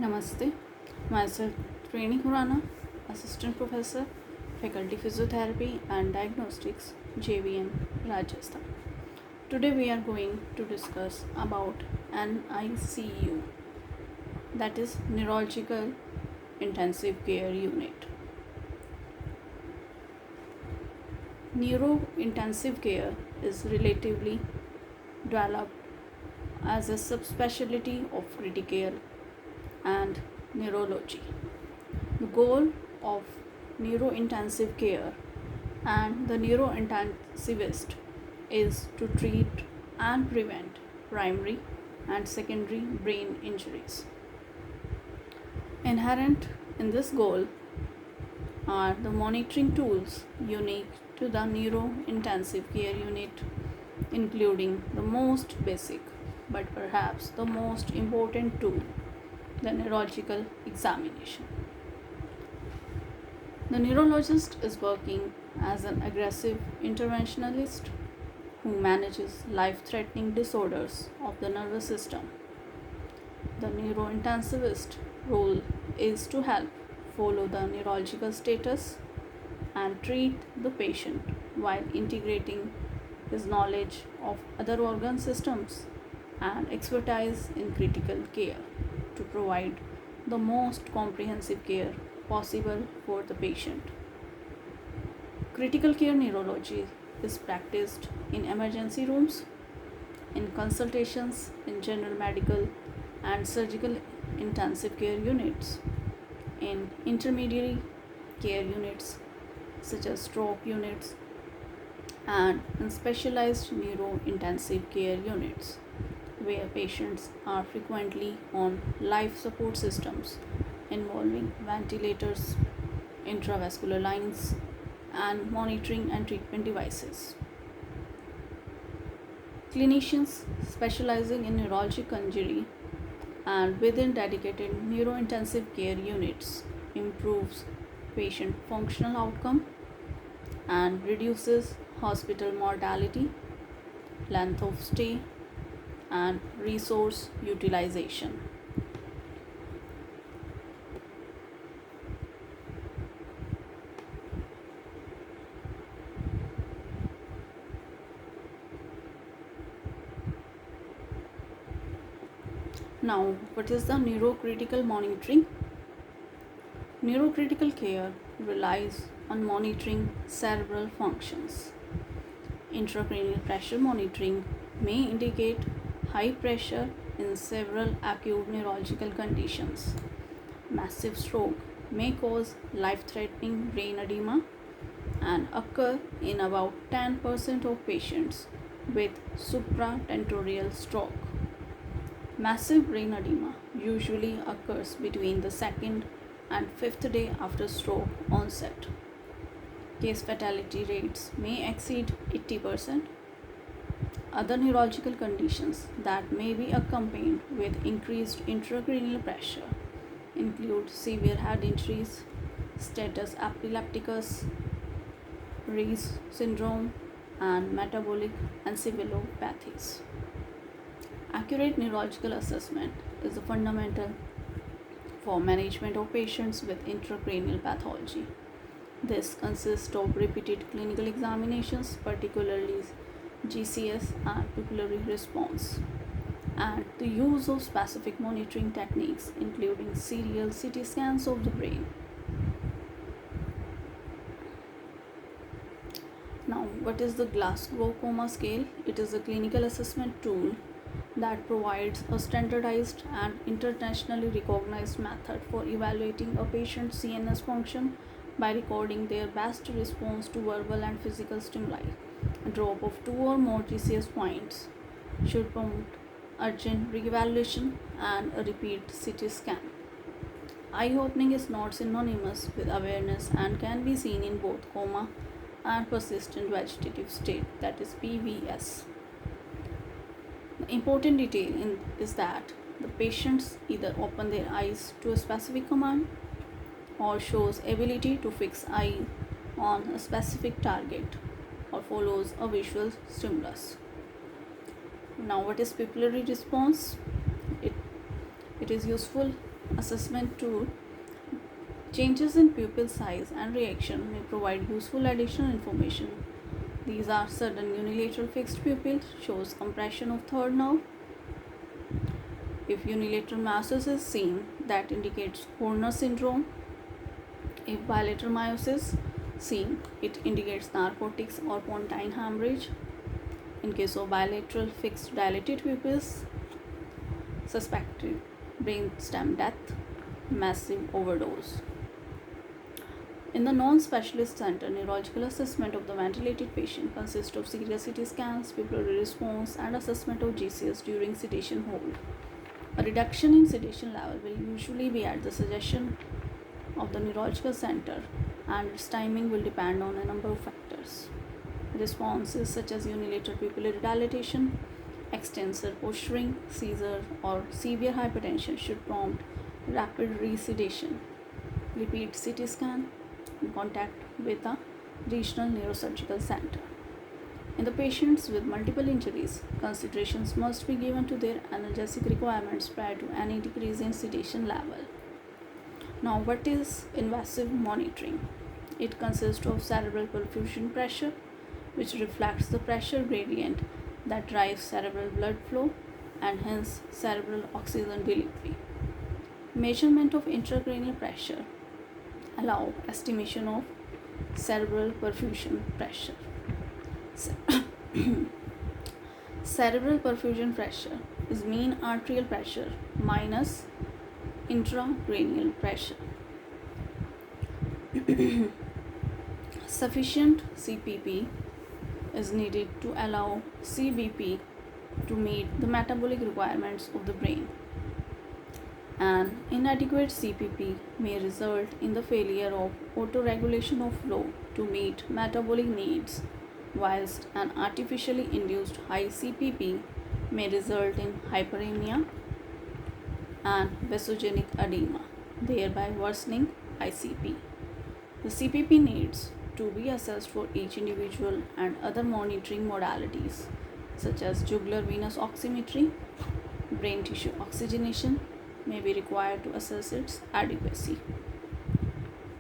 Namaste, myself Training Khurana, Assistant Professor, Faculty Physiotherapy and Diagnostics, JVM, Rajasthan. Today we are going to discuss about NICU, that is Neurological Intensive Care Unit. Neuro intensive care is relatively developed as a subspecialty of critical and neurology. The goal of neurointensive care and the neurointensivist is to treat and prevent primary and secondary brain injuries. Inherent in this goal are the monitoring tools unique to the neurointensive care unit, including the most basic but perhaps the most important tool, the neurological examination. The neurologist is working as an aggressive interventionalist who manages life threatening disorders of the nervous system. The neurointensivist role is to help follow the neurological status and treat the patient while integrating his knowledge of other organ systems and expertise in critical care to provide the most comprehensive care possible for the patient. Critical care neurology is practiced in emergency rooms, in consultations in general medical and surgical intensive care units, in intermediary care units such as stroke units, and in specialized neuro-intensive care units where patients are frequently on life support systems involving ventilators, intravascular lines, and monitoring and treatment devices. Clinicians specializing in neurologic injury and within dedicated neurointensive care units improves patient functional outcome and reduces hospital mortality, length of stay, and resource utilization. Now, what is the neurocritical monitoring? Neurocritical care relies on monitoring cerebral functions. Intracranial pressure monitoring may indicate high pressure in several acute neurological conditions. Massive stroke may cause life threatening brain edema and occur in about 10% of patients with supratentorial stroke. Massive brain edema usually occurs between the second and fifth day after stroke onset. Case fatality rates may exceed 80%. Other neurological conditions that may be accompanied with increased intracranial pressure include severe head injuries, status epilepticus, Reye's syndrome, and metabolic encephalopathies. Accurate neurological assessment is fundamental for management of patients with intracranial pathology. This consists of repeated clinical examinations, particularly GCS and pupillary response, and the use of specific monitoring techniques, including serial CT scans of the brain. Now, what is the Glasgow Coma Scale? It is a clinical assessment tool that provides a standardized and internationally recognized method for evaluating a patient's CNS function by recording their best response to verbal and physical stimuli. A drop of 2 or more GCS points should prompt urgent re-evaluation and a repeat CT scan. Eye opening is not synonymous with awareness and can be seen in both coma and persistent vegetative state, that is PVS. The important detail is that the patients either open their eyes to a specific command or shows ability to fix eye on a specific target or follows a visual stimulus. Now, what is pupillary response? It is useful assessment tool, changes in pupil size and reaction may provide useful additional information. These are sudden unilateral fixed pupil shows compression of third nerve. If unilateral meiosis is seen, that indicates Horner syndrome. If bilateral meiosis seen, it indicates narcotics or pontine hemorrhage. In case of bilateral fixed dilated pupils, suspected brainstem death, massive overdose. In the non-specialist center, neurological assessment of the ventilated patient consists of serious CT scans, pupillary response, and assessment of GCS during sedation hold. A reduction in sedation level will usually be at the suggestion of the neurological center, and its timing will depend on a number of factors. Responses such as unilateral pupillary dilatation, extensor posturing, seizure, or severe hypertension should prompt rapid resedation. Repeat CT scan in contact with a regional neurosurgical center. In the patients with multiple injuries, considerations must be given to their analgesic requirements prior to any decrease in sedation level. Now, what is invasive monitoring? It consists of cerebral perfusion pressure, which reflects the pressure gradient that drives cerebral blood flow and hence cerebral oxygen delivery. Measurement of intracranial pressure allow estimation of cerebral perfusion pressure. Cerebral perfusion pressure is mean arterial pressure minus intracranial pressure. Sufficient CPP is needed to allow CBP to meet the metabolic requirements of the brain. An inadequate CPP may result in the failure of autoregulation of flow to meet metabolic needs, whilst an artificially induced high CPP may result in hyperemia and vasogenic edema, thereby worsening ICP. The CPP needs to be assessed for each individual, and other monitoring modalities such as jugular venous oximetry, brain tissue oxygenation may be required to assess its adequacy.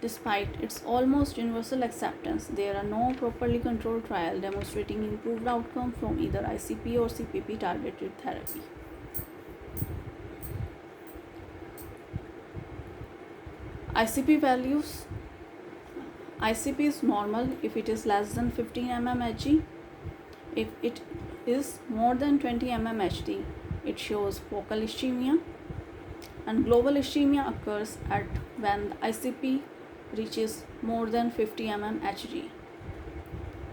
Despite its almost universal acceptance, there are no properly controlled trials demonstrating improved outcome from either ICP or CPP targeted therapy. ICP values. ICP is normal if it is less than 15 mmHg. If it is more than 20 mmHg, it shows focal ischemia, and global ischemia occurs at when the ICP reaches more than 50 mmHg,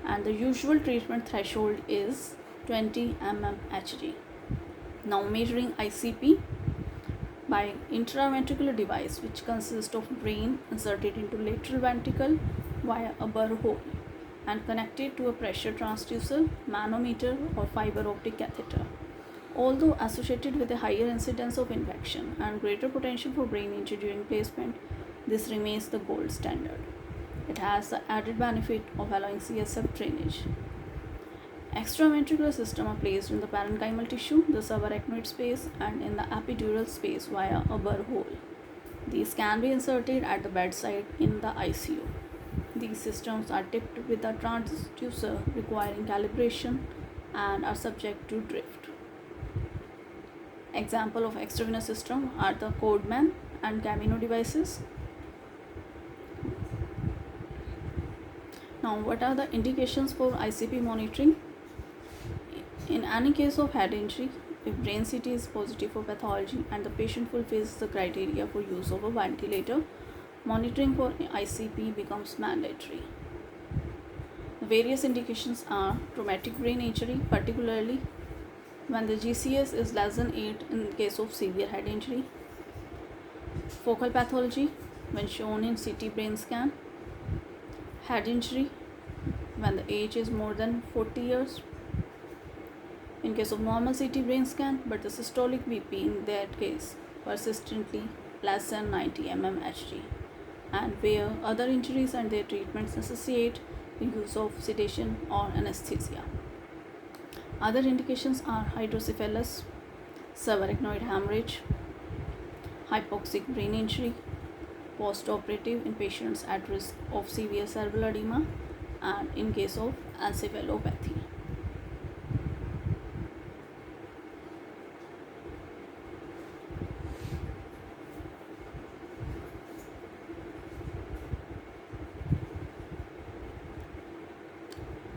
and the usual treatment threshold is 20 mmHg. Now, measuring ICP by intraventricular device, which consists of brain inserted into lateral ventricle via a burr hole and connected to a pressure transducer, manometer, or fiber optic catheter. Although associated with a higher incidence of infection and greater potential for brain injury during placement, this remains the gold standard. It has the added benefit of allowing CSF drainage. Extraventricular system are placed in the parenchymal tissue, the subarachnoid space, and in the epidural space via a burr hole. These can be inserted at the bedside in the ICU. These systems are tipped with a transducer requiring calibration and are subject to drift. Example of extravenous system are the Codman and Camino devices. Now, what are the indications for ICP monitoring? In any case of head injury, if brain CT is positive for pathology and the patient fulfills the criteria for use of a ventilator, monitoring for ICP becomes mandatory. The various indications are traumatic brain injury, particularly when the GCS is less than 8 in case of severe head injury, focal pathology when shown in CT brain scan, head injury when the age is more than 40 years, in case of normal CT brain scan, but the systolic BP in that case persistently less than 90 mmHg, and where other injuries and their treatments necessitate the use of sedation or anesthesia. Other indications are hydrocephalus, subarachnoid hemorrhage, hypoxic brain injury, post-operative in patients at risk of severe cerebral edema, and in case of encephalopathy.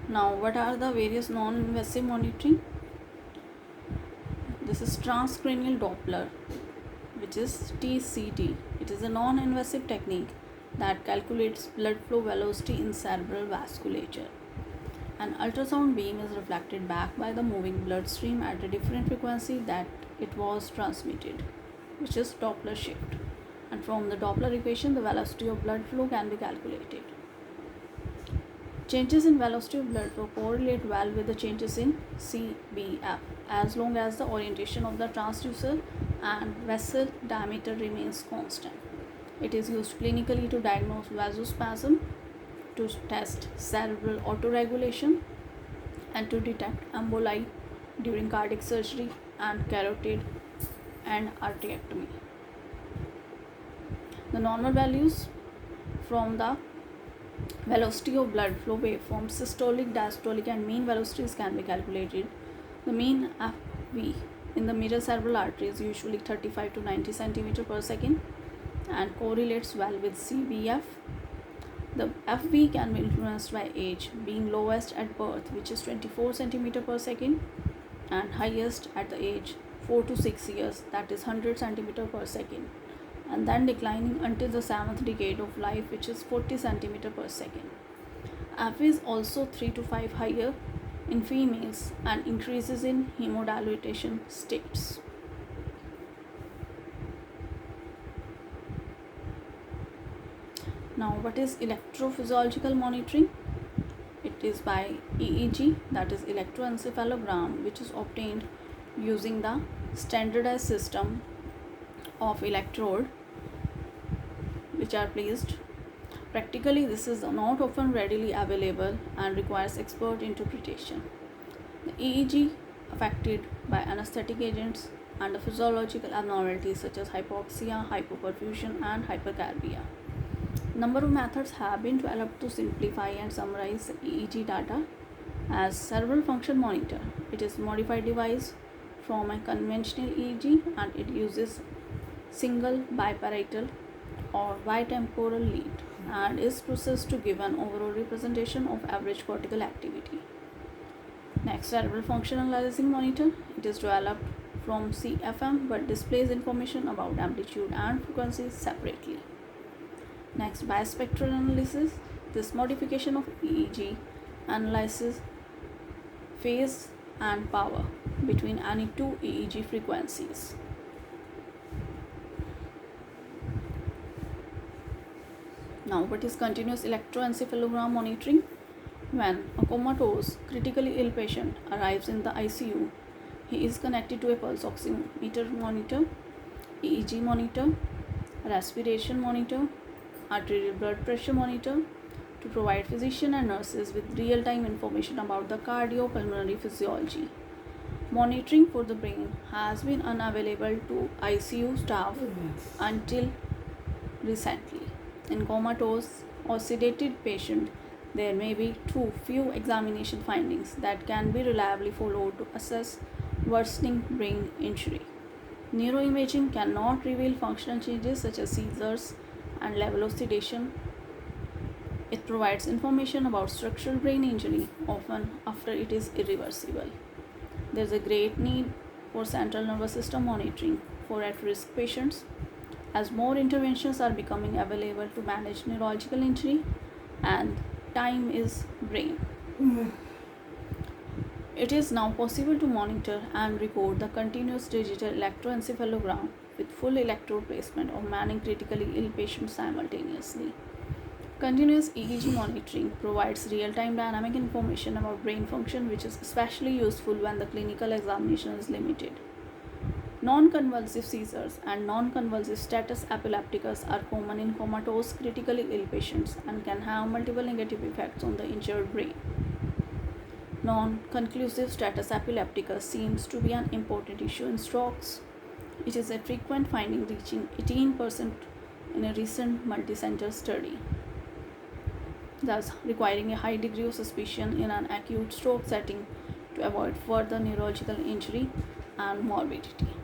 Now, what are the various non-invasive monitoring? This is transcranial Doppler, which is TCD. It is a non-invasive technique that calculates blood flow velocity in cerebral vasculature. An ultrasound beam is reflected back by the moving bloodstream at a different frequency that it was transmitted, which is Doppler shift. And from the Doppler equation, the velocity of blood flow can be calculated. Changes in velocity of blood flow correlate well with the changes in CBF as long as the orientation of the transducer and vessel diameter remains constant. It is used clinically to diagnose vasospasm, to test cerebral autoregulation, and to detect emboli during cardiac surgery and carotid and arteriectomy. The normal values from the velocity of blood flow waveforms, systolic, diastolic, and mean velocities can be calculated. The mean FV in the middle cerebral artery is usually 35 to 90 cm per second and correlates well with CBF. The FV can be influenced by age, being lowest at birth, which is 24 cm per second, and highest at the age 4 to 6 years, that is 100 cm per second, and then declining until the 7th decade of life, which is 40 cm per second. F is also 3 to 5 higher in females and increases in hemodilatation states. Now, what is electrophysiological monitoring? It is by EEG, that is electroencephalogram, which is obtained using the standardized system of electrode which are placed. Practically, this is not often readily available and requires expert interpretation. The EEG affected by anesthetic agents and the physiological abnormalities such as hypoxia, hypoperfusion, and hypercarbia. Number of methods have been developed to simplify and summarize the EEG data. As cerebral function monitor, it is a modified device from a conventional EEG and it uses single biparietal or bitemporal lead and is processed to give an overall representation of average cortical activity. Next, cerebral function analyzing monitor. It is developed from CFM but displays information about amplitude and frequencies separately. Next, biospectral analysis. This modification of EEG analyzes phase and power between any two EEG frequencies. Now, what is continuous electroencephalogram monitoring? When a comatose, critically ill patient arrives in the ICU, he is connected to a pulse oximeter monitor, EEG monitor, respiration monitor, arterial blood pressure monitor to provide physician and nurses with real-time information about the cardiopulmonary physiology. Monitoring for the brain has been unavailable to ICU staff until recently. In comatose or sedated patient, there may be too few examination findings that can be reliably followed to assess worsening brain injury. Neuroimaging cannot reveal functional changes such as seizures and level of sedation. It provides information about structural brain injury, often after it is irreversible. There is a great need for central nervous system monitoring for at-risk patients, as more interventions are becoming available to manage neurological injury and time is brain. It is now possible to monitor and record the continuous digital electroencephalogram with full electrode placement of many critically ill patients simultaneously. Continuous EEG monitoring provides real-time dynamic information about brain function, which is especially useful when the clinical examination is limited. Non-convulsive seizures and non-convulsive status epilepticus are common in comatose critically ill patients and can have multiple negative effects on the injured brain. Non-conclusive status epilepticus seems to be an important issue in strokes. It is a frequent finding, reaching 18% in a recent multicenter study, thus requiring a high degree of suspicion in an acute stroke setting to avoid further neurological injury and morbidity.